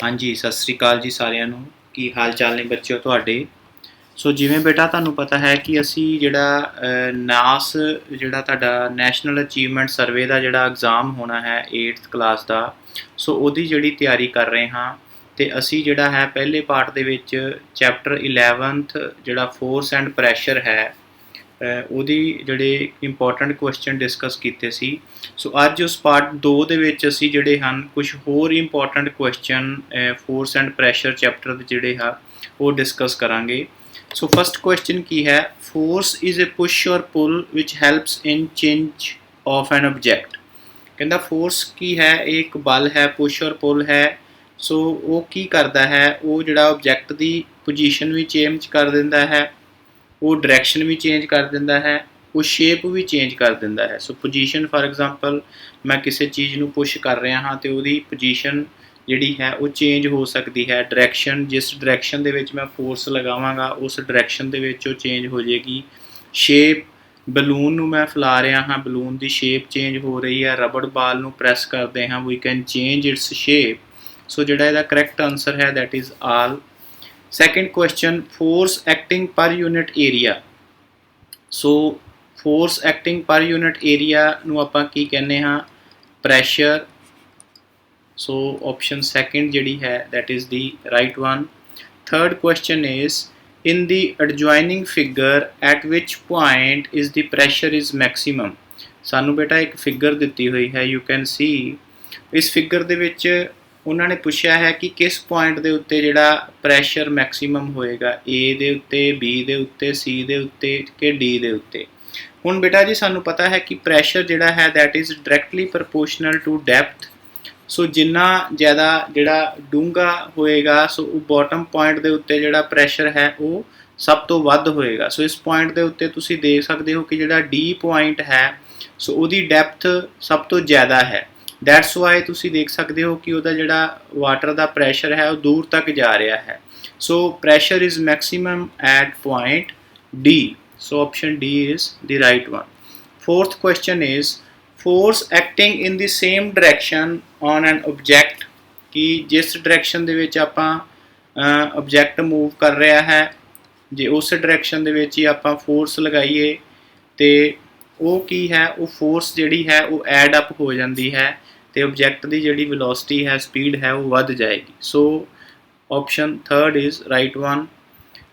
हाँ जी, सत श्री अकाल जी ਸਾਰਿਆਂ ਨੂੰ। ਕੀ ਹਾਲ ਚਾਲ ਨੇ ਬੱਚਿਓ ਤੁਹਾਡੇ। ਸੋ ਜਿਵੇਂ ਬੇਟਾ ਤੁਹਾਨੂੰ ਪਤਾ ਹੈ ਕਿ ਅਸੀਂ ਜਿਹੜਾ ਨਾਸ ਜਿਹੜਾ ਤੁਹਾਡਾ ਨੈਸ਼ਨਲ ਅਚੀਵਮੈਂਟ ਸਰਵੇ ਦਾ ਜਿਹੜਾ ਐਗਜ਼ਾਮ ਹੋਣਾ ਹੈ 8th ਕਲਾਸ ਦਾ, ਸੋ ਉਹਦੀ ਜਿਹੜੀ ਤਿਆਰੀ ਕਰ ਰਹੇ ਹਾਂ। ਅਤੇ ਅਸੀਂ ਜਿਹੜਾ ਹੈ ਪਹਿਲੇ ਪਾਰਟ ਦੇ ਵਿੱਚ ਚੈਪਟਰ 11th ਜਿਹੜਾ ਫੋਰਸ ਐਂਡ ਪ੍ਰੈਸ਼ਰ ਹੈ ਉਹਦੀ ਜਿਹੜੇ ਇੰਪੋਰਟੈਂਟ ਕੁਐਸਚਨ ਡਿਸਕਸ ਕੀਤੇ ਸੀ। ਸੋ ਅੱਜ ਉਸ ਪਾਰਟ 2 ਦੇ ਵਿੱਚ ਅਸੀਂ ਜਿਹੜੇ ਹਨ ਕੁਝ ਹੋਰ important question force and pressure chapter ਦੇ ਜਿਹੜੇ ਆ ਉਹ ਡਿਸਕਸ ਕਰਾਂਗੇ। ਸੋ ਫਸਟ ਕੁਐਸਚਨ ਕੀ ਹੈ, force is a push or pull which helps in change of an object. ਕਹਿੰਦਾ ਫੋਰਸ ਕੀ ਹੈ, ਇਹ ਇੱਕ ਬਲ ਹੈ, ਪੁਸ਼ ਔਰ ਪੁੱਲ ਹੈ। ਸੋ ਉਹ ਕੀ ਕਰਦਾ ਹੈ, ਉਹ ਜਿਹੜਾ ਆਬਜੈਕਟ ਦੀ ਪੋਜੀਸ਼ਨ ਵੀ ਚੇਂਜ ਕਰ ਦਿੰਦਾ ਹੈ, ਉਹ ਡਾਇਰੈਕਸ਼ਨ ਵੀ ਚੇਂਜ ਕਰ ਦਿੰਦਾ ਹੈ, ਉਹ ਸ਼ੇਪ ਵੀ ਚੇਂਜ ਕਰ ਦਿੰਦਾ ਹੈ। ਸੋ ਪੋਜੀਸ਼ਨ ਫਾਰ ਐਗਜ਼ਾਮਪਲ ਮੈਂ ਕਿਸੇ ਚੀਜ਼ ਨੂੰ ਪੁਸ਼ ਕਰ ਰਿਹਾ ਹਾਂ ਅਤੇ ਉਹਦੀ ਪੋਜੀਸ਼ਨ ਜਿਹੜੀ ਹੈ ਉਹ ਚੇਂਜ ਹੋ ਸਕਦੀ ਹੈ। ਡਾਇਰੈਕਸ਼ਨ, ਜਿਸ ਡਾਇਰੈਕਸ਼ਨ ਦੇ ਵਿੱਚ ਮੈਂ ਫੋਰਸ ਲਗਾਵਾਂਗਾ ਉਸ ਡਾਇਰੈਕਸ਼ਨ ਦੇ ਵਿੱਚ ਉਹ ਚੇਂਜ ਹੋ ਜਾਏਗੀ। ਸ਼ੇਪ, ਬਲੂਨ ਨੂੰ ਮੈਂ ਫੈਲਾ ਰਿਹਾ ਹਾਂ, ਬਲੂਨ ਦੀ ਸ਼ੇਪ ਚੇਂਜ ਹੋ ਰਹੀ ਹੈ। ਰਬੜ ਬਾਲ ਨੂੰ ਪ੍ਰੈਸ ਕਰਦੇ ਹਾਂ, we can change its shape. So ਜਿਹੜਾ ਇਹਦਾ ਕਰੈਕਟ ਆਨਸਰ ਹੈ that is all. Second question, force acting per unit area. So force acting per unit area ਨੂੰ ਆਪਾਂ ਕੀ ਕਹਿੰਦੇ ਹਾਂ, ਪ੍ਰੈਸ਼ਰ। ਸੋ ਆਪਸ਼ਨ ਸੈਕਿੰਡ ਜਿਹੜੀ ਹੈ that is the right one. Third question is in the adjoining figure at which point is the pressure is maximum. ਸਾਨੂੰ ਬੇਟਾ ਇੱਕ figure ਦਿੱਤੀ ਹੋਈ ਹੈ, ਯੂ ਕੈਨ ਸੀ। ਇਸ ਫਿਗਰ ਦੇ ਵਿੱਚ ਉਹਨਾਂ ਨੇ ਪੁੱਛਿਆ ਹੈ ਕਿ ਕਿਸ ਪੁਆਇੰਟ ਦੇ ਉੱਤੇ ਜਿਹੜਾ ਪ੍ਰੈਸ਼ਰ ਮੈਕਸੀਮਮ ਹੋਏਗਾ, ਏ ਦੇ ਉੱਤੇ, ਬੀ ਦੇ ਉੱਤੇ, ਸੀ ਦੇ ਉੱਤੇ ਕਿ ਡੀ ਦੇ ਉੱਤੇ। ਹੁਣ ਬੇਟਾ ਜੀ ਸਾਨੂੰ ਪਤਾ ਹੈ ਕਿ ਪ੍ਰੈਸ਼ਰ ਜਿਹੜਾ ਹੈ that is directly proportional to depth. So ਜਿੰਨਾ ਜ਼ਿਆਦਾ ਜਿਹੜਾ ਡੂੰਘਾ ਹੋਏਗਾ, ਸੋ ਉਹ ਬੋਟਮ ਪੁਆਇੰਟ ਦੇ ਉੱਤੇ ਜਿਹੜਾ ਪ੍ਰੈਸ਼ਰ ਹੈ ਉਹ ਸਭ ਤੋਂ ਵੱਧ ਹੋਏਗਾ। ਸੋ ਇਸ ਪੁਆਇੰਟ ਦੇ ਉੱਤੇ ਤੁਸੀਂ ਦੇਖ ਸਕਦੇ ਹੋ ਕਿ ਜਿਹੜਾ ਡੀ ਪੁਆਇੰਟ ਹੈ ਸੋ ਉਹਦੀ ਡੈਪਥ ਸਭ ਤੋਂ ਜ਼ਿਆਦਾ ਹੈ। ਦੈਟਸ ਵਾਈ ਤੁਸੀਂ ਦੇਖ ਸਕਦੇ ਹੋ ਕਿ ਉਹਦਾ ਜਿਹੜਾ ਵਾਟਰ ਦਾ ਪ੍ਰੈਸ਼ਰ ਹੈ ਉਹ ਦੂਰ ਤੱਕ ਜਾ ਰਿਹਾ ਹੈ। So pressure is maximum at point D. So option D is the right one. Fourth question is force acting in the same direction on an object. ਕਿ ਜਿਸ ਡਾਇਰੈਕਸ਼ਨ ਦੇ ਵਿੱਚ ਆਪਾਂ ਆਬਜੈਕਟ ਮੂਵ ਕਰ ਰਿਹਾ ਹੈ, ਜੇ ਉਸ ਡਾਇਰੈਕਸ਼ਨ ਦੇ ਵਿੱਚ ਹੀ ਆਪਾਂ ਫੋਰਸ ਲਗਾਈਏ ਤੇ ਉਹ ਕੀ ਹੈ, ਉਹ ਫੋਰਸ ਜਿਹੜੀ ਹੈ ਉਹ ਐਡ ਅਪ ਹੋ ਜਾਂਦੀ ਹੈ ਅਤੇ ਆਬਜੈਕਟ ਦੀ ਜਿਹੜੀ ਵੈਲੋਸਿਟੀ ਹੈ, ਸਪੀਡ ਹੈ, ਉਹ ਵੱਧ ਜਾਏਗੀ। ਸੋ option third is right one.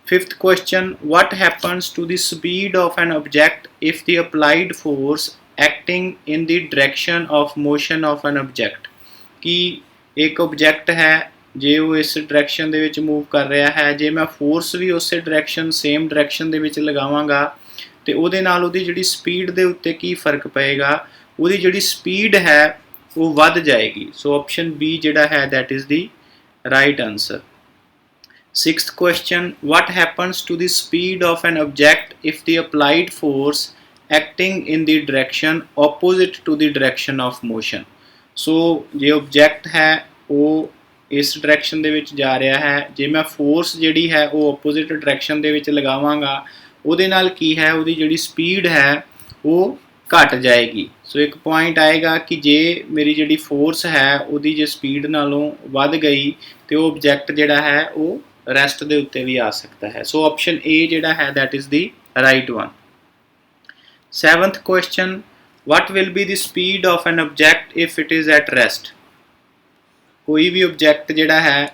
Fifth question, what happens to the speed of an object if the applied force acting in the direction of motion of an object। ਕਿ ਇੱਕ object ਹੈ, ਜੇ ਉਹ ਇਸ ਡਾਇਰੈਕਸ਼ਨ ਦੇ ਵਿੱਚ ਮੂਵ ਕਰ ਰਿਹਾ ਹੈ, ਜੇ ਮੈਂ ਫੋਰਸ ਵੀ ਉਸੇ ਡਾਇਰੈਕਸ਼ਨ, ਸੇਮ ਡਾਇਰੈਕਸ਼ਨ ਦੇ ਵਿੱਚ ਲਗਾਵਾਂਗਾ ਅਤੇ ਉਹਦੇ ਨਾਲ ਉਹਦੀ ਜਿਹੜੀ ਸਪੀਡ ਦੇ ਉੱਤੇ ਕੀ ਫਰਕ ਪਏਗਾ, ਉਹਦੀ ਜਿਹੜੀ ਸਪੀਡ ਹੈ ਉਹ ਵੱਧ ਜਾਏਗੀ। ਸੋ ਆਪਸ਼ਨ ਬੀ ਜਿਹੜਾ ਹੈ that is the right answer. Sixth question, what happens to the speed of an object if the applied force acting in the direction opposite to the direction of motion। So ਜੇ object ਹੈ ਉਹ ਇਸ direction ਦੇ ਵਿੱਚ ਜਾ ਰਿਹਾ ਹੈ, ਜੇ ਮੈਂ ਫੋਰਸ ਜਿਹੜੀ ਹੈ ਉਹ ਆਪੋਜ਼ਿਟ ਡਾਇਰੈਕਸ਼ਨ ਦੇ ਵਿੱਚ ਲਗਾਵਾਂਗਾ ਉਹਦੇ ਨਾਲ ਕੀ ਹੈ, ਉਹਦੀ ਜਿਹੜੀ ਸਪੀਡ ਹੈ ਉਹ ਘਟ ਜਾਏਗੀ। ਸੋ ਇੱਕ ਪੁਆਇੰਟ ਆਏਗਾ ਕਿ ਜੇ ਮੇਰੀ ਜਿਹੜੀ ਫੋਰਸ ਹੈ ਉਹਦੀ ਜੇ ਸਪੀਡ ਨਾਲੋਂ ਵੱਧ ਗਈ ਤੇ ਉਹ ਆਬਜੈਕਟ ਜਿਹੜਾ ਹੈ ਉਹ ਰੈਸਟ ਦੇ ਉੱਤੇ ਵੀ ਆ ਸਕਦਾ ਹੈ। ਸੋ ਆਪਸ਼ਨ ਏ ਜਿਹੜਾ ਹੈ that is the right one. Seventh question, what will be the speed of an object if it is at rest। ਕੋਈ ਵੀ ਆਬਜੈਕਟ ਜਿਹੜਾ ਹੈ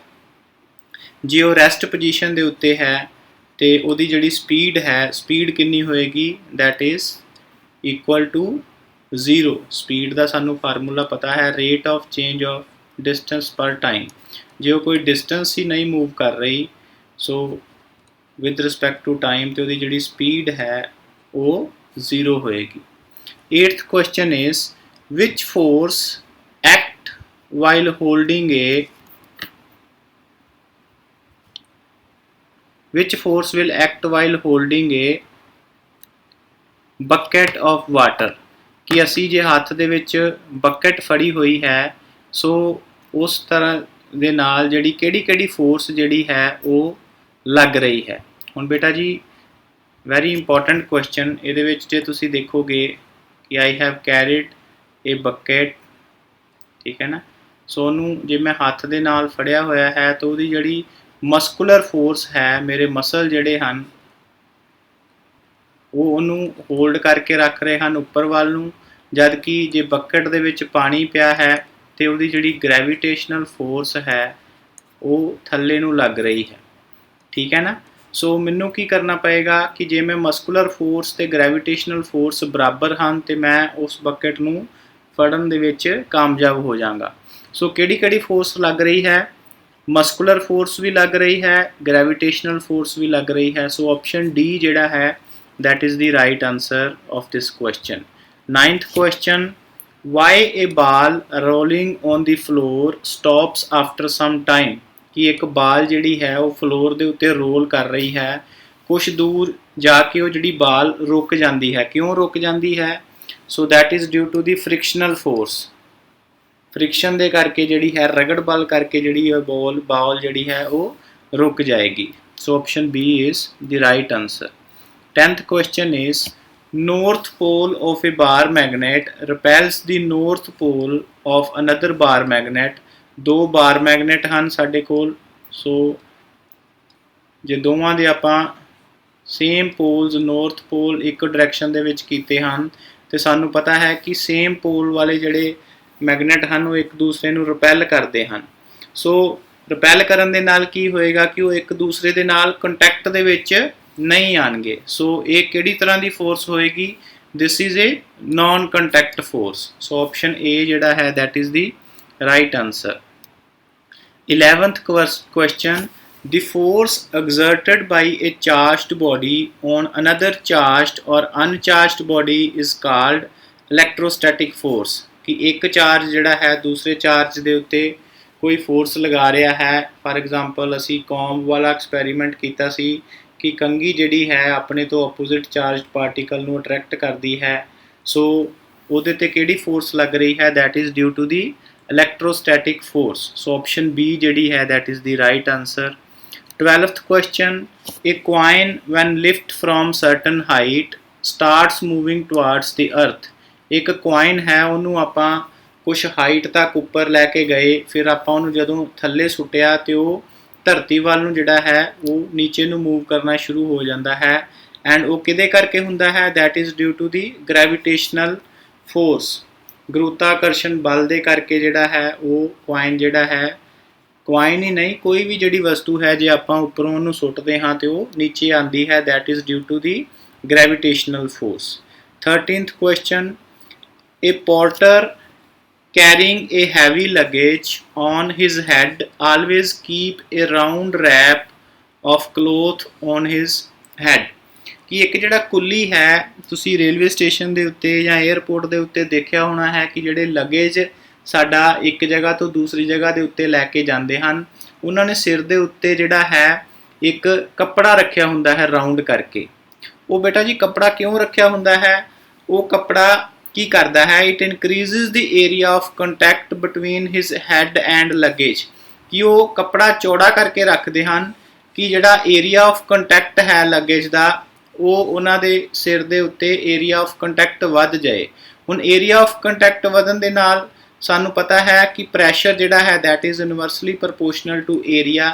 ਜੇ ਉਹ ਰੈਸਟ ਪੋਜੀਸ਼ਨ ਦੇ ਉੱਤੇ ਹੈ ਤੇ ਉਹਦੀ ਜਿਹੜੀ ਸਪੀਡ ਹੈ, ਸਪੀਡ ਕਿੰਨੀ ਹੋਏਗੀ, that is equal to 0। Speed ਦਾ ਸਾਨੂੰ ਫਾਰਮੂਲਾ ਪਤਾ ਹੈ, rate of change of distance per time. ਜੇ ਉਹ ਕੋਈ ਡਿਸਟੈਂਸ ਹੀ ਨਹੀਂ ਮੂਵ ਕਰ ਰਹੀ, so with respect to time ਤੇ ਉਹਦੀ ਜਿਹੜੀ ਸਪੀਡ ਹੈ ਉਹ 0 ਹੋਏਗੀ। 8th question is which force act while holding a which force will act while holding a bucket of water। ਕਿ ਅਸੀਂ ਜੇ ਹੱਥ ਦੇ ਵਿੱਚ ਬਕਟ ਫੜੀ ਹੋਈ ਹੈ, ਸੋ ਉਸ ਤਰ੍ਹਾਂ ਦੇ ਨਾਲ ਜਿਹੜੀ ਕਿਹੜੀ ਫੋਰਸ ਜਿਹੜੀ ਹੈ ਉਹ ਲੱਗ ਰਹੀ ਹੈ। ਹੁਣ ਬੇਟਾ ਜੀ ਵੈਰੀ ਇੰਪੋਰਟੈਂਟ ਕੁਐਸਚਨ, ਇਹਦੇ ਵਿੱਚ ਜੇ ਤੁਸੀਂ ਦੇਖੋਗੇ ਕਿ ਆਈ ਹੈਵ ਕੈਰਿਡ ਏ ਬਕਟ, ਠੀਕ ਹੈ ਨਾ। ਸੋ ਉਹਨੂੰ ਜੇ ਮੈਂ ਹੱਥ ਦੇ ਨਾਲ ਫੜਿਆ ਹੋਇਆ ਹੈ ਤਾਂ ਉਹਦੀ ਜਿਹੜੀ ਮਸਕੂਲਰ ਫੋਰਸ ਹੈ, ਮੇਰੇ ਮਸਲ ਜਿਹੜੇ ਹਨ ਉਹ ਉਹਨੂੰ ਹੋਲਡ ਕਰਕੇ ਰੱਖ ਰਹੇ ਹਨ ਉੱਪਰ ਵੱਲ ਨੂੰ, ਜਦ ਕਿ ਜੇ ਬੱਕਟ ਦੇ ਵਿੱਚ ਪਾਣੀ ਪਿਆ ਹੈ ਤੇ ਉਹਦੀ ਜਿਹੜੀ ਗ੍ਰੈਵੀਟੇਸ਼ਨਲ ਫੋਰਸ ਹੈ ਉਹ ਥੱਲੇ ਨੂੰ ਲੱਗ ਰਹੀ ਹੈ। ਠੀਕ ਹੈ ਨਾ। ਸੋ ਮੈਨੂੰ ਕੀ ਕਰਨਾ ਪਏਗਾ ਕਿ ਜੇ ਮੈਂ ਮਸਕੂਲਰ ਫੋਰਸ ਤੇ ਗ੍ਰੈਵੀਟੇਸ਼ਨਲ ਫੋਰਸ ਬਰਾਬਰ ਹਨ ਤੇ ਮੈਂ ਉਸ ਬੱਕਟ ਨੂੰ ਫੜਨ ਦੇ ਵਿੱਚ ਕਾਮਯਾਬ ਹੋ ਜਾਵਾਂਗਾ। ਸੋ ਕਿਹੜੀ ਫੋਰਸ ਲੱਗ ਰਹੀ ਹੈ? ਮਸਕੂਲਰ ਫੋਰਸ ਵੀ ਲੱਗ ਰਹੀ ਹੈ, ਗ੍ਰੈਵੀਟੇਸ਼ਨਲ ਫੋਰਸ ਵੀ ਲੱਗ ਰਹੀ ਹੈ। ਸੋ ਆਪਸ਼ਨ ਡੀ ਜਿਹੜਾ ਹੈ that is the right answer of this question. Ninth question, why a ball rolling on the floor stops after some time? कि एक बाल जिहड़ी है वो फ्लोर दे उत्ते रोल कर रही है, कुछ दूर जाके वो जिहड़ी बाल रुक जाती है। क्यों रुक जाती है? So that is due to the frictional force. Friction दे करके जिहड़ी है, रगड़ बल करके जिहड़ी बॉल जिहड़ी है वो रुक जाएगी। So option B is the right answer. 10th question is, north pole of a bar magnet repels the north pole of another bar magnet। दो बार मैगनेट हैं साडे कोल। सो जे दोवां दे आपां सेम पोल्स नॉर्थ पोल एक डायरैक्शन दे विच कीते हन ते सानू पता है कि सेम पोल वाले जिहड़े मैगनेट हैं वो एक दूसरे नू रिपैल करते हैं। सो रिपैल करन दे नाल की होएगा कि वो एक दूसरे दे नाल कंटैक्ट दे विच नहीं आएंगे। सो ये किहड़ी तरह की फोर्स होएगी? This is a non contact force. So option A जिहड़ा है that is the right answer. 11th question, the force exerted by a charged body on another charged or uncharged body is called electrostatic force। कि एक charge जिहड़ा है दूसरे charge दे उत्ते कोई force लगा रहा है। फॉर एग्जांपल असी कॉम्ब वाला एक्सपैरीमेंट कीता सी कि कंघी जिहड़ी है अपने तो अपोजिट चार्ज पार्टिकल नू अट्रैक्ट करती है। सो ਉਹਦੇ ਤੇ ਕਿਹੜੀ फोर्स लग रही है? That is due to the electrostatic force। So option B जिहड़ी है that is the right answer. 12th question, a coin when lift from certain height starts moving towards the earth। एक coin है ਉਹਨੂੰ ਆਪਾਂ कुछ हाइट तक ਉੱਪਰ ਲੈ ਕੇ ਗਏ, ਫਿਰ ਆਪਾਂ ਉਹਨੂੰ ਜਦੋਂ ਥੱਲੇ ਸੁੱਟਿਆ ਤੇ ਉਹ ਧਰਤੀ ਵੱਲ ਨੂੰ ਜਿਹੜਾ ਹੈ ਉਹ ਨੀਚੇ ਨੂੰ ਮੂਵ ਕਰਨਾ ਸ਼ੁਰੂ ਹੋ ਜਾਂਦਾ ਹੈ। ਐਂਡ ਉਹ ਕਿਹਦੇ ਕਰਕੇ ਹੁੰਦਾ ਹੈ? That is due to the gravitational force. गुरुत्वाकर्षण बल दे करके जिहड़ा है वो कॉइन जिहड़ा है, कॉइन ही नहीं कोई भी जिहड़ी वस्तु है जे आपां उपरों उहनूं सुੱਟਦੇ ਹਾਂ ਤੇ ਉਹ नीचे आती है। That is due to the gravitational force. 13th question, a porter carrying a heavy luggage on his head always keep a round wrap of cloth on his head। कि एक जिहड़ा कुल्ली है, तुसी रेलवे स्टेशन के उत्ते या एयरपोर्ट के उत्ते देखा होना है कि जिहड़े लगेज साडा एक जगह तो दूसरी जगह के उत्ते लैके जाते हैं, उन्होंने सिर के उत्ते जिहड़ा है एक कपड़ा रखा हुंदा है राउंड करके। वो बेटा जी कपड़ा क्यों रखा हुंदा है? वो कपड़ा की करता है? It increases the area of contact between his had and luggage. कि वो कपड़ा चौड़ा करके रखते हैं कि जिहड़ा एरिया ऑफ कंटैक्ट है लगेज का वो उन्हां दे सिर दे उत्ते एरिया ऑफ कंटैक्ट वध जाए। हुण एरिया ऑफ कंटैक्ट वधन दे नाल सानू पता है कि प्रैशर जिहड़ा है that is inversely proportional to area.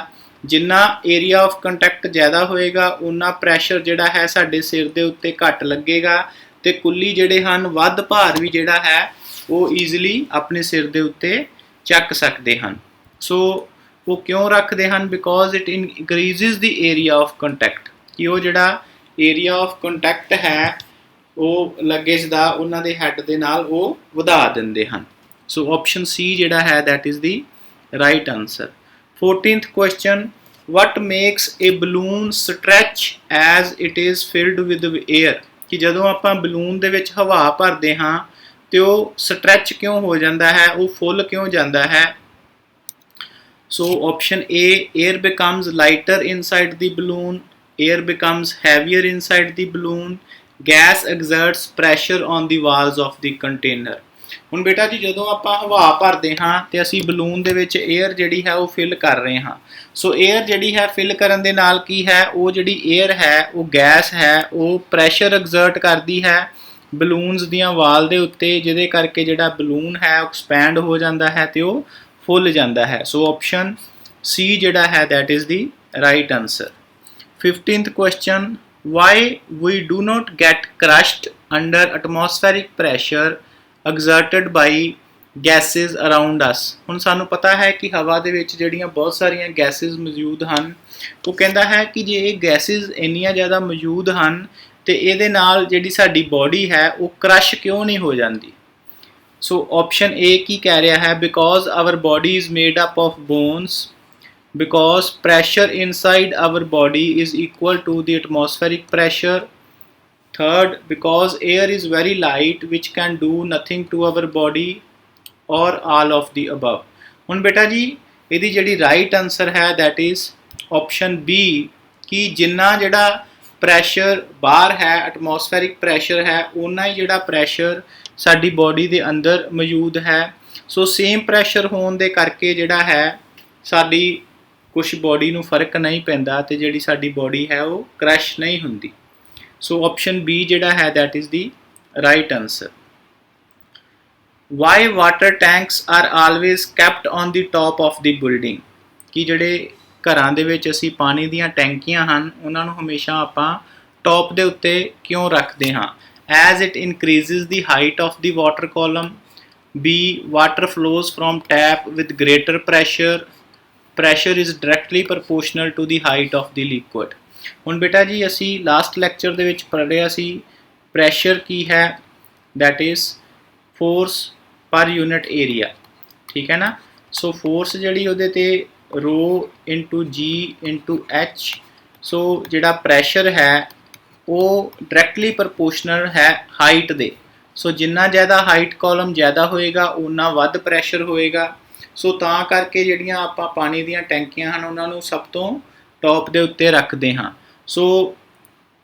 जिन्ना एरिया ऑफ कंटैक्ट ज़्यादा होएगा उन्ना प्रैशर जिहड़ा है साडे सिर दे उत्ते घट लगेगा ते कुल्ली जिहड़े हन वध भार भी जिहड़ा है वो ईजिली अपने सिर दे उत्ते चक सकते हैं। सो वो क्यों रखते हैं? Because it increases the area of contact. कि वो जिहड़ा एरिया ऑफ कंटैक्ट है वो लगेज का उन्हां दे हैड दे नाल वो वधा दिंदे हैं। सो ऑप्शन सी जिहड़ा है that is the right answer. 14th question, what makes a balloon stretch as it is filled with air। कि जदों आपां बलून दे विच हवा भरदे हां ते वो स्ट्रैच क्यों हो जाता है, वो फुल क्यों जाता है? So option A, air becomes lighter inside the balloon, air becomes heavier inside the balloon, gas exerts pressure on the walls of the container। ਹੁਣ बेटा जी ਜਦੋਂ ਆਪਾਂ ਹਵਾ ਭਰਦੇ ਹਾਂ ਤੇ ਅਸੀਂ ਬਲੂਨ ਦੇ ਵਿੱਚ 에ਅਰ ਜਿਹੜੀ ਹੈ ਉਹ ਫਿਲ ਕਰ ਰਹੇ ਹਾਂ। ਸੋ 에ਅਰ ਜਿਹੜੀ ਹੈ ਫਿਲ ਕਰਨ ਦੇ ਨਾਲ ਕੀ ਹੈ, ਉਹ ਜਿਹੜੀ 에ਅਰ ਹੈ ਉਹ ਗੈਸ ਹੈ ਉਹ ਪ੍ਰੈਸ਼ਰ ਐਗਜ਼ਰਟ ਕਰਦੀ ਹੈ ਬਲੂਨਸ ਦੀਆਂ ਵਾਲ ਦੇ ਉੱਤੇ, ਜਿਹਦੇ ਕਰਕੇ ਜਿਹੜਾ ਬਲੂਨ ਹੈ ਉਹ ਐਕਸਪੈਂਡ ਹੋ ਜਾਂਦਾ ਹੈ ਤੇ ਉਹ फुल जाता है। सो ऑप्शन सी जिहड़ा है that is the right answer. 15th question, why we do not get crushed under atmospheric pressure exerted by gases around us. हुण सानू पता है कि हवा दे विच जिहड़ियां बहुत सारियां गैसेज मौजूद हैं, वो कहता है कि जे ये गैसेज इन्नियां ज़्यादा मौजूद हैं तो ये नाल जिहड़ी साडी बॉडी है वो क्रश क्यों नहीं हो जाती। सो ऑप्शन ए की कह रहा है, because our body is made up of bones, because pressure inside our body is equal to the atmospheric pressure. Third, because air is very light which can do nothing to our body, or all of the above. हुण बेटा जी इहदी जिहड़ी right answer है that is option B कि जिन्ना जिहड़ा pressure बाहर है atmospheric pressure है उन्ना ही जिहड़ा प्रैशर साडी बॉडी दे अंदर मौजूद है। सो सेम प्रैशर होने दे करके जिहड़ा है साडी कुछ बॉडी नूं फर्क नहीं पैंदा ते जिहड़ी साडी बॉडी है वो क्रश नहीं हुंदी। सो ऑप्शन बी जिहड़ा है that is the right answer. Why water tanks are always kept on the top of the building, कि जिहड़े घरां दे विच असीं पानी दीयां टैंकियां हन उन्हां नूं हमेशा आपां टॉप दे उत्ते क्यों रखदे हां। As it increases the height of the water column, be water flows from tap with greater pressure is directly proportional to the height of the liquid. हुण बेटा जी असीं लास्ट लैक्चर दे विच पढ़िआ सी प्रैशर की है that is force per unit area, ठीक है ना। सो फोर्स जिहड़ी उहदे ते rho into g into h, so जिहड़ा प्रैशर है वो डायरैक्टली प्रपोर्शनल है हाइट दे। सो जिन्ना ज़्यादा हाइट कॉलम ज़्यादा होएगा उन्ना वध प्रैशर होएगा। सो तां करके जिहड़ियां आपां पानी दीयां टैंकियां हन उन्हां नूं सब तो टॉप दे उत्ते रखदे हां। सो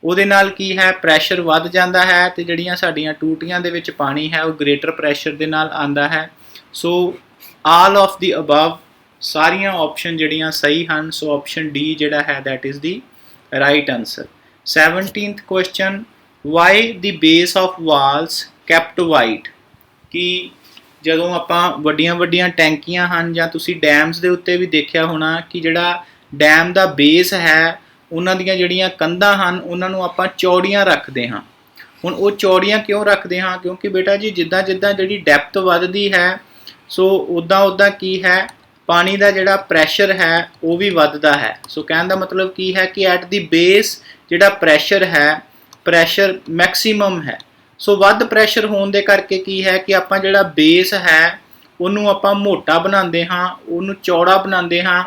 ਉਹਦੇ ਨਾਲ ਕੀ ਹੈ ਪ੍ਰੈਸ਼ਰ ਵੱਧ ਜਾਂਦਾ ਹੈ ਤੇ ਜਿਹੜੀਆਂ ਸਾਡੀਆਂ ਟੂਟੀਆਂ ਦੇ ਵਿੱਚ ਪਾਣੀ ਹੈ ਉਹ ਗ੍ਰੇਟਰ ਪ੍ਰੈਸ਼ਰ ਦੇ ਨਾਲ ਆਂਦਾ ਹੈ। So all of the above ਸਾਰੀਆਂ ਆਪਸ਼ਨ ਜਿਹੜੀਆਂ ਸਹੀ ਹਨ। ਸੋ ਆਪਸ਼ਨ ਡੀ ਜਿਹੜਾ ਹੈ that is the right answer. 17th question, why the base of walls kept wide, ਕਿ ਜਦੋਂ ਆਪਾਂ ਵੱਡੀਆਂ ਵੱਡੀਆਂ ਟੈਂਕੀਆਂ ਹਨ ਜਾਂ ਤੁਸੀਂ ਡੈਮਸ ਦੇ ਉੱਤੇ ਵੀ ਦੇਖਿਆ ਹੋਣਾ ਕਿ ਜਿਹੜਾ ਡੈਮ ਦਾ ਬੇਸ ਹੈ ਉਹਨਾਂ ਦੀਆਂ ਜਿਹੜੀਆਂ ਕੰਧਾਂ ਹਨ ਉਹਨਾਂ ਨੂੰ ਆਪਾਂ ਚੌੜੀਆਂ ਰੱਖਦੇ ਹਾਂ। ਹੁਣ ਉਹ ਚੌੜੀਆਂ ਕਿਉਂ ਰੱਖਦੇ ਹਾਂ, ਕਿਉਂਕਿ ਬੇਟਾ ਜੀ ਜਿੱਦਾਂ ਜਿੱਦਾਂ ਜਿਹੜੀ ਡੈਪਥ ਵੱਧਦੀ ਹੈ ਸੋ ਉੱਦਾਂ ਉੱਦਾਂ ਕੀ ਹੈ ਪਾਣੀ ਦਾ ਜਿਹੜਾ ਪ੍ਰੈਸ਼ਰ ਹੈ ਉਹ ਵੀ ਵੱਧਦਾ ਹੈ। ਸੋ ਕਹਿਣ ਦਾ ਮਤਲਬ ਕੀ ਹੈ ਕਿ ਐਟ ਦੀ ਬੇਸ ਜਿਹੜਾ ਪ੍ਰੈਸ਼ਰ ਹੈ ਪ੍ਰੈਸ਼ਰ ਮੈਕਸੀਮਮ ਹੈ। ਸੋ ਵੱਧ ਪ੍ਰੈਸ਼ਰ ਹੋਣ ਦੇ ਕਰਕੇ ਕੀ ਹੈ ਕਿ ਆਪਾਂ ਜਿਹੜਾ ਬੇਸ ਹੈ ਉਹਨੂੰ ਆਪਾਂ ਮੋਟਾ ਬਣਾਉਂਦੇ ਹਾਂ, ਉਹਨੂੰ ਚੌੜਾ ਬਣਾਉਂਦੇ ਹਾਂ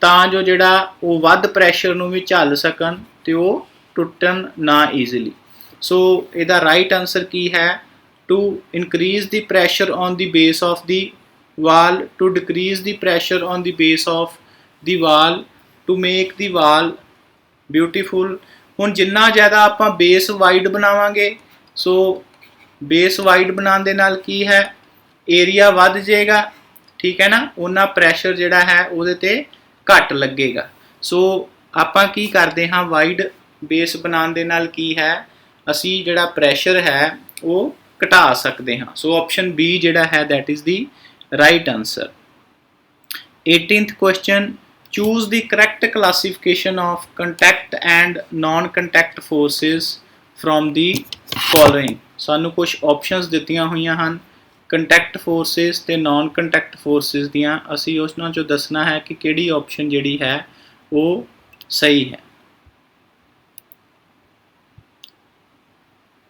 ਤਾਂ ਜੋ ਜਿਹੜਾ ਉਹ ਵੱਧ ਪ੍ਰੈਸ਼ਰ ਨੂੰ ਵੀ ਝੱਲ ਸਕਣ ਤੇ ਉਹ ਟੁੱਟਣ ਨਾ ਈਜ਼ੀਲੀ। ਸੋ ਇਹਦਾ ਰਾਈਟ ਆਨਸਰ ਕੀ ਹੈ, to increase the pressure on the base of the wall, to decrease the pressure on the base of the wall, to make the wall beautiful. ਹੁਣ ਜਿੰਨਾ ਜ਼ਿਆਦਾ ਆਪਾਂ ਬੇਸ ਵਾਈਡ ਬਣਾਵਾਂਗੇ ਸੋ ਬੇਸ ਵਾਈਡ ਬਣਾਉਣ ਦੇ ਨਾਲ ਕੀ ਹੈ ਏਰੀਆ ਵੱਧ ਜਾਏਗਾ, ਠੀਕ ਹੈ ਨਾ, ਉਹਨਾਂ ਪ੍ਰੈਸ਼ਰ ਜਿਹੜਾ ਹੈ ਉਹਦੇ ਤੇ ਘੱਟ ਲੱਗੇਗਾ। ਸੋ ਆਪਾਂ ਕੀ ਕਰਦੇ ਹਾਂ ਵਾਈਡ ਬੇਸ ਬਣਾਉਣ ਦੇ ਨਾਲ ਕੀ ਹੈ ਅਸੀਂ ਜਿਹੜਾ ਪ੍ਰੈਸ਼ਰ ਹੈ ਉਹ ਘਟਾ ਸਕਦੇ ਹਾਂ। ਸੋ ਆਪਸ਼ਨ ਬੀ ਜਿਹੜਾ ਹੈ that is the right answer. 18th question, choose the correct classification of contact and non contact forces from the following. ਸਾਨੂੰ ਕੁਝ ਆਪਸ਼ਨਸ ਦਿੱਤੀਆਂ ਹੋਈਆਂ ਹਨ ਕੰਟੈਕਟ ਫੋਰਸਿਸ ਤੇ ਨਾਨ ਕੰਟੈਕਟ ਫੋਰਸਿਸ ਦੀਆਂ। ਅਸੀਂ ਉਹਨਾਂ 'ਚੋਂ ਦੱਸਣਾ ਹੈ ਕਿ ਕਿਹੜੀ ਆਪਸ਼ਨ ਜਿਹੜੀ ਹੈ ਉਹ ਸਹੀ ਹੈ।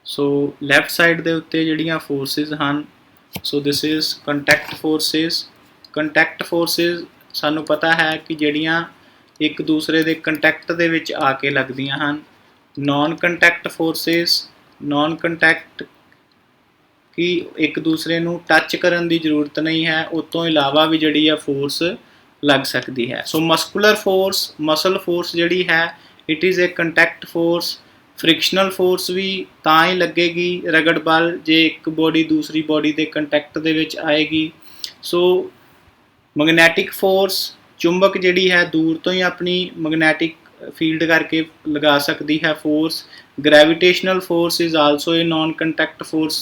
ਸੋ ਲੈਫਟ ਸਾਈਡ ਦੇ ਉੱਤੇ ਜਿਹੜੀਆਂ ਫੋਰਸਿਸ ਹਨ so this is contact forces. Contact forces ਸਾਨੂੰ ਪਤਾ ਹੈ ਕਿ ਜਿਹੜੀਆਂ ਇੱਕ ਦੂਸਰੇ ਦੇ ਕੰਟੈਕਟ ਦੇ ਵਿੱਚ ਆ ਕੇ ਲੱਗਦੀਆਂ ਹਨ। Non contact forces, non contact ਕਿ ਇੱਕ ਦੂਸਰੇ ਨੂੰ ਟੱਚ ਕਰਨ ਦੀ ਜ਼ਰੂਰਤ ਨਹੀਂ ਹੈ, ਉਸ ਤੋਂ ਇਲਾਵਾ ਵੀ ਜਿਹੜੀ ਆ ਫੋਰਸ ਲੱਗ ਸਕਦੀ ਹੈ। So muscular force, muscle force ਜਿਹੜੀ ਹੈ it is a contact force. Frictional force ਵੀ ਤਾਂ ਹੀ ਲੱਗੇਗੀ ਰਗੜ ਬਲ ਜੇ ਇੱਕ ਬੋਡੀ ਦੂਸਰੀ ਬੋਡੀ ਦੇ ਕੰਟੈਕਟ ਦੇ ਵਿੱਚ ਆਏਗੀ। ਸੋ ਮੈਗਨੈਟਿਕ ਫੋਰਸ, ਚੁੰਬਕ ਜਿਹੜੀ ਹੈ ਦੂਰ ਤੋਂ ਹੀ ਆਪਣੀ ਮੈਗਨੈਟਿਕ ਫੀਲਡ ਕਰਕੇ ਲਗਾ ਸਕਦੀ ਹੈ force. Gravitational force is also a non contact force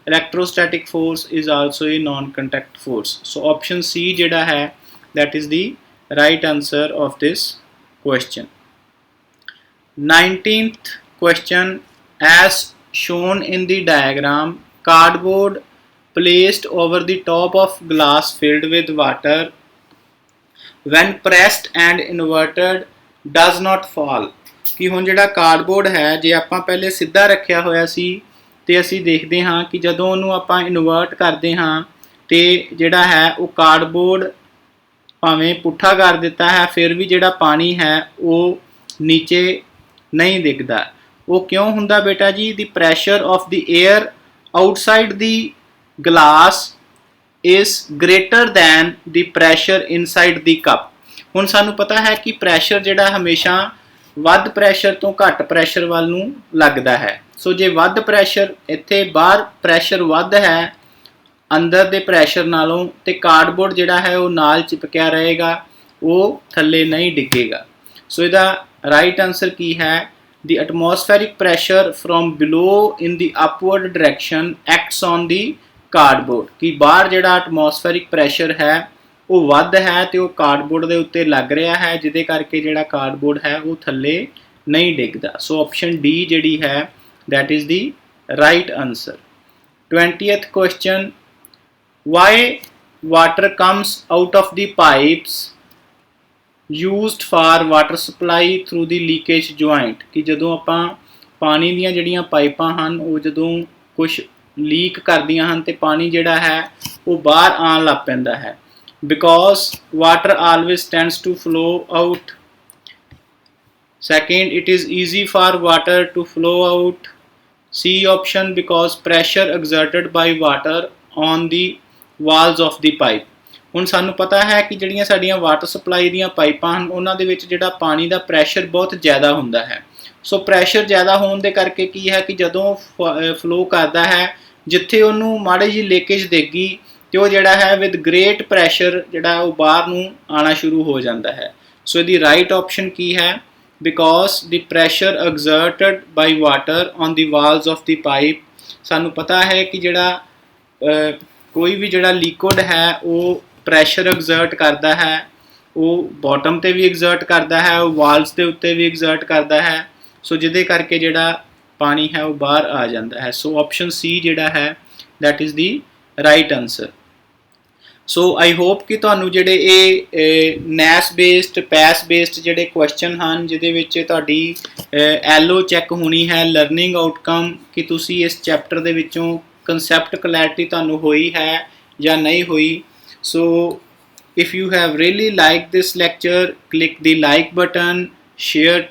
electrostatic force is also a non-contact force. So option C ਜਿਹੜਾ ਹੈ that is the right answer of this question. 19th question, as shown in the diagram, cardboard placed over the top of glass filled with water when pressed and inverted does not fall. ਕਿ ਹੁਣ ਜਿਹੜਾ cardboard ਹੈ ਜੇ ਆਪਾਂ ਪਹਿਲੇ ਸਿੱਧਾ ਰੱਖਿਆ ਹੋਇਆ ਸੀ ਤੇ ਅਸੀਂ ਦੇਖਦੇ ਹਾਂ ਕਿ ਜਦੋਂ ਉਹਨੂੰ ਆਪਾਂ ਇਨਵਰਟ ਕਰਦੇ ਹਾਂ ਤੇ ਜਿਹੜਾ ਹੈ ਉਹ ਕਾਰਡਬੋਰਡ ਭਾਵੇਂ ਪੁੱਠਾ ਕਰ ਦਿੱਤਾ ਹੈ ਫਿਰ ਵੀ ਜਿਹੜਾ ਪਾਣੀ ਹੈ ਉਹ ਨੀਚੇ ਨਹੀਂ ਦਿਖਦਾ। ਉਹ ਕਿਉਂ ਹੁੰਦਾ ਬੇਟਾ ਜੀ? ਦੀ pressure of the air outside the glass is greater than the pressure inside the cup. ਹੁਣ ਸਾਨੂੰ ਪਤਾ ਹੈ ਕਿ ਪ੍ਰੈਸ਼ਰ ਜਿਹੜਾ ਹਮੇਸ਼ਾ ਵੱਧ ਪ੍ਰੈਸ਼ਰ ਤੋਂ ਘੱਟ ਪ੍ਰੈਸ਼ਰ ਵੱਲ ਨੂੰ ਲੱਗਦਾ ਹੈ। ਸੋ ਜੇ ਵੱਧ ਪ੍ਰੈਸ਼ਰ ਇੱਥੇ ਬਾਹਰ ਪ੍ਰੈਸ਼ਰ ਵੱਧ ਹੈ ਅੰਦਰ ਦੇ ਪ੍ਰੈਸ਼ਰ ਨਾਲੋਂ ਤੇ ਕਾਰਡਬੋਰਡ ਜਿਹੜਾ ਹੈ ਉਹ ਨਾਲ ਚਿਪਕਿਆ ਰਹੇਗਾ, ਉਹ ਥੱਲੇ ਨਹੀਂ ਡਿੱਗੇਗਾ। ਸੋ ਇਹਦਾ ਰਾਈਟ ਆਨਸਰ ਕੀ ਹੈ? The atmospheric pressure from below in the upward direction acts on the cardboard. ਕਿ ਬਾਹਰ ਜਿਹੜਾ ਐਟਮੋਸਫੈਰਿਕ ਪ੍ਰੈਸ਼ਰ ਹੈ ਉਹ ਵੱਧ ਹੈ ਤੇ ਉਹ ਕਾਰਡਬੋਰਡ ਦੇ ਉੱਤੇ ਲੱਗ ਰਿਹਾ ਹੈ ਜਿਹਦੇ ਕਰਕੇ ਜਿਹੜਾ ਕਾਰਡਬੋਰਡ ਹੈ ਉਹ ਥੱਲੇ ਨਹੀਂ ਡਿੱਗਦਾ। ਸੋ ਆਪਸ਼ਨ ਡੀ ਜਿਹੜੀ ਹੈ that is the right answer. 20th question, why water comes out of the pipes used for water supply through the leakage joint? ਕਿ ਜਦੋਂ ਆਪਾਂ ਪਾਣੀ ਦੀਆਂ ਜਿਹੜੀਆਂ ਪਾਈਪਾਂ ਹਨ ਉਹ ਜਦੋਂ ਕੁਝ ਲੀਕ ਕਰਦੀਆਂ ਹਨ ਤੇ ਪਾਣੀ ਜਿਹੜਾ ਹੈ ਉਹ ਬਾਹਰ ਆਉਣ ਲੱਗ ਪੈਂਦਾ ਹੈ। Because water always tends to flow out. Second, it is easy for water to flow out. C option, because pressure exerted by water on the walls of the pipe. ਹੁਣ ਸਾਨੂੰ ਪਤਾ ਹੈ ਕਿ ਜਿਹੜੀਆਂ ਸਾਡੀਆਂ ਵਾਟਰ ਸਪਲਾਈ ਦੀਆਂ ਪਾਈਪਾਂ ਹਨ ਉਹਨਾਂ ਦੇ ਵਿੱਚ ਜਿਹੜਾ ਪਾਣੀ ਦਾ ਪ੍ਰੈਸ਼ਰ ਬਹੁਤ ਜ਼ਿਆਦਾ ਹੁੰਦਾ ਹੈ। ਸੋ ਪ੍ਰੈਸ਼ਰ ਜ਼ਿਆਦਾ ਹੋਣ ਦੇ ਕਰਕੇ ਕੀ ਹੈ ਕਿ ਜਦੋਂ ਫਲੋ ਕਰਦਾ ਹੈ ਜਿੱਥੇ ਉਹਨੂੰ ਮਾੜੀ ਜਿਹੀ ਲੀਕੇਜ ਦੇਗੀ ਤੇ ਉਹ ਜਿਹੜਾ ਹੈ ਵਿਦ ਗ੍ਰੇਟ ਪ੍ਰੈਸ਼ਰ ਜਿਹੜਾ ਉਹ ਬਾਹਰ ਨੂੰ ਆਉਣਾ ਸ਼ੁਰੂ ਹੋ ਜਾਂਦਾ ਹੈ। ਸੋ ਇਹਦੀ ਰਾਈਟ ਆਪਸ਼ਨ ਕੀ ਹੈ? Because the pressure exerted by water on the walls of the pipe. ਸਾਨੂੰ ਪਤਾ ਹੈ ਕਿ ਜਿਹੜਾ ਕੋਈ ਵੀ ਜਿਹੜਾ ਲਿਕੁਇਡ ਹੈ ਉਹ ਪ੍ਰੈਸ਼ਰ ਐਗਜ਼ਰਟ ਕਰਦਾ ਹੈ, ਉਹ ਬਾਟਮ ਤੇ ਵੀ ਐਗਜ਼ਰਟ ਕਰਦਾ ਹੈ, ਉਹ ਵਾਲਸ ਦੇ ਉੱਤੇ ਵੀ ਐਗਜ਼ਰਟ ਕਰਦਾ ਹੈ। ਸੋ ਜਿਹਦੇ ਕਰਕੇ ਜਿਹੜਾ ਪਾਣੀ ਹੈ ਉਹ ਬਾਹਰ ਆ ਜਾਂਦਾ ਹੈ। ਸੋ ਆਪਸ਼ਨ ਸੀ ਜਿਹੜਾ ਹੈ that is the right answer. So I hope ਕਿ ਤੁਹਾਨੂੰ ਜਿਹੜੇ ਇਹ ਨੈਸ ਬੇਸਡ ਪੈਸ ਬੇਸਡ ਜਿਹੜੇ ਕੁਐਸਚਨ ਹਨ ਜਿਹਦੇ ਵਿੱਚ ਤੁਹਾਡੀ ਐਲਓ ਚੈੱਕ ਹੋਣੀ ਹੈ ਲਰਨਿੰਗ ਆਊਟਕਮ ਕਿ ਤੁਸੀਂ ਇਸ ਚੈਪਟਰ ਦੇ ਵਿੱਚੋਂ ਕਨਸੈਪਟ ਕਲੈਰਿਟੀ ਤੁਹਾਨੂੰ ਹੋਈ ਹੈ ਜਾਂ ਨਹੀਂ ਹੋਈ। ਸੋ if you have really liked this lecture, click the like button, share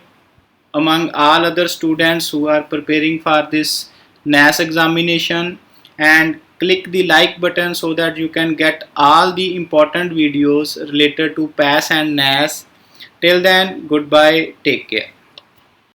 among all other students who are preparing for this NAS examination, and click the like button so that you can get all the important videos related to PAS and NAS. Till then, goodbye, take care.